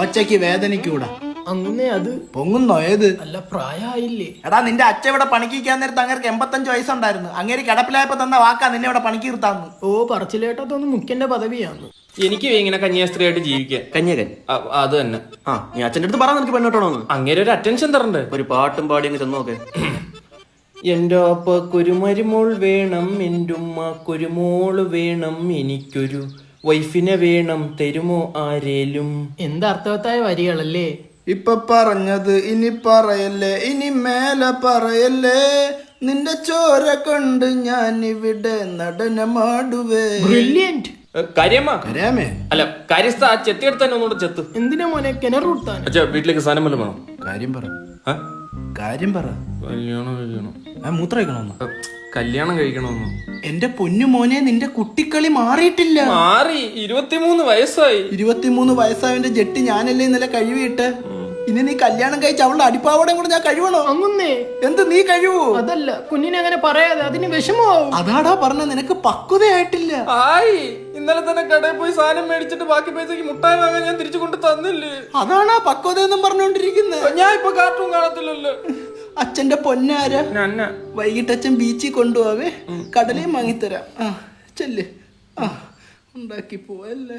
ഓച്ചയ്ക്ക് വേദനിക്കൂടാ. അങ്ങനെ അത് പൊങ്ങുന്നോ? ഏത്? അല്ല, പ്രായമായില്ലേ? എടാ, നിന്റെ അച്ഛൻ ഇവിടെ പണിക്കാൻ നേരത്ത് അങ്ങേർക്ക് 85 വയസ്സുണ്ടായിരുന്നു. അങ്ങേര് കിടപ്പിലായപ്പോ തന്ന വാക്കാ നിന്നെ ഇവിടെ പണിക്ക് നിർത്താന്ന്. ഓ, പറച്ചിലേട്ടത്തൊന്നും മുഖ്യന്റെ പദവിയാണ്. എനിക്ക് ഇങ്ങനെ കന്യാസ്ത്രീയായിട്ട് ജീവിക്കാൻ. കന്യകൻ അത് തന്നെ. ആ, നീ അച്ഛൻ്റെ അടുത്ത് പറയാൻ നിനക്ക് പെണ്ണോട്ടോന്ന്. അങ്ങനെ ഒരു അറ്റൻഷൻ തരണ്ടേ? ഒരു പാട്ടും പാടി അങ്ങ് ചെന്നോക്കെ. എന്റെ അപ്പക്കൊരു മരുമോൾ വേണം, എൻ്റെ ഉമ്മക്കൊരു മോള് വേണം, എനിക്കൊരു വൈഫിനെ വേണം, തരുമോ ആരേലും. എന്തർത്ഥവത്തായ വരികളല്ലേ? ഇപ്പൊ പറഞ്ഞത് ഇനി പറയല്ലേ, ഇനി മേലെ പറയല്ലേ. നിന്റെ ചോര കൊണ്ട് ഞാൻ ഇവിടെ നടനമാടുവേ. ബ്രില്യന്റ്. കാര്യമ്മ കരയാമേ? അല്ല, കാര്യസ്ഥ ആ ചെത്തിയെടുത്ത് തന്നെ ഒന്നുകൂടെ ചെത്ത്. എന്തിനാ മോനെ കിണറൂട്ടാൻ? അച്ഛാ, വീട്ടിലേക്ക് സാധനം വല്ലതും വേണം. കാര്യം പറ, ആ? കാര്യം പറ. കല്യാണം കഴിക്കണം. മൂത്ര കഴിക്കണമെന്നോ? കല്യാണം കഴിക്കണമെന്നോ? എന്റെ പൊന്നു മോനെ, നിന്റെ കുട്ടിക്കളി മാറിയിട്ടില്ല. മാറി. 23 വയസ്സായി. 23 വയസ്സായവന്റെ ജെട്ടി ഞാനല്ലേ ഇന്നലെ കഴിവിട്ട്. ഇനി നീ കല്യാണം കഴിച്ച് അവളുടെ അടിപ്പാവടം കൂടെ ഞാൻ കഴിവണോ? അങ്ങുന്നേ. എന്ത് നീ കഴിവോ? അതല്ല, കുഞ്ഞിനെ അങ്ങനെ പറയാതെ, അതിന് വിഷമമാവും. അതാടാ പറഞ്ഞ, നിനക്ക് പക്വതയായിട്ടില്ല. ആയി. ഇന്നലെ തന്നെ കടയിൽ പോയി സാധനം മേടിച്ചിട്ട് ബാക്കി പൈസക്ക് മുട്ടായി വാങ്ങാൻ ഞാൻ തിരിച്ചു കൊണ്ട് തന്നില്ലേ? അതാണാ പക്വത എന്നും പറഞ്ഞോണ്ടിരിക്കുന്നത്. ഞാൻ ഇപ്പൊ കാർട്ടൂൺ കാണത്തില്ലല്ലോ. അച്ഛന്റെ പൊന്നാര, ഞാൻ വൈകിട്ട് അച്ഛൻ ബീച്ചിൽ കൊണ്ടുപോവേ, കടലയും വാങ്ങിത്തരാം. ആ ചെല്ല്. ആ ഉണ്ടാക്കി പോവല്ലേ.